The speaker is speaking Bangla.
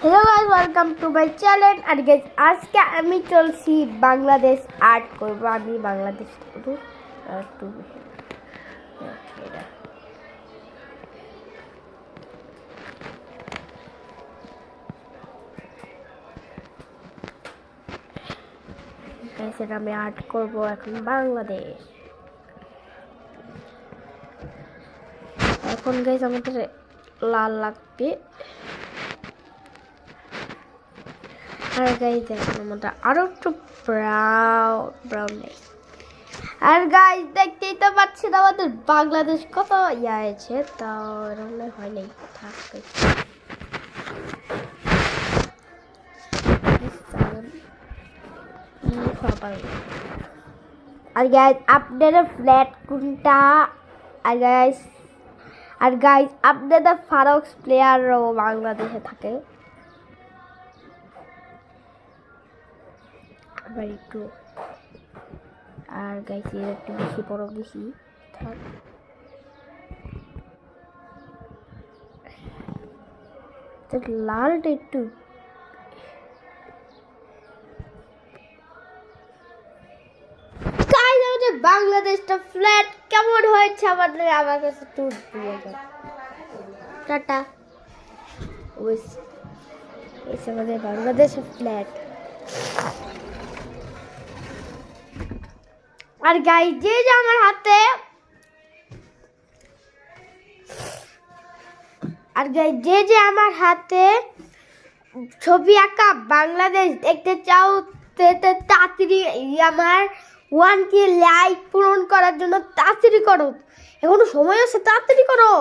Hello guys, welcome to my channel. और गाइस आज के আমি চলছি বাংলাদেশ আর্ট করব। আমি বাংলাদেশ করব একটু গাইস এটা আমি আর্ট করব এখন বাংলাদেশ। এখন গাইস আমাদের লাল লাগবে। আর গাইস দেখুন আমাদের আরো একটু ব্রাউন নেই। আর গাইস দেখতেই তো পাচ্ছেন আমাদের বাংলাদেশ কত ইয়া আছে, তাও এরকম হয় নাই থাকবে। আর গাইস আপনাদের ফ্ল্যাট কোনটা? আর গাইস আপনাদের ফারুক প্লেয়ারও বাংলাদেশে থাকে। আবার একটু আর গাইস এর একটু বেশি বড় বেশি থাক। তো লালটা একটু গাইস আমাদের বাংলাদেশটা ফ্ল্যাট কেমন হয়েছে আমাদের আমার কাছে একটু টাটা। ওই আমাদের বাংলাদেশের ফ্ল্যাট। আর গাইস যে আমার হাতে আমার হাতে ছবি আঁকা বাংলাদেশ দেখতে চাও তাড়াতাড়ি আমার 1K লাইক পূরণ করার জন্য তাড়াতাড়ি করো, এখনো সময় আছে, তাড়াতাড়ি করো।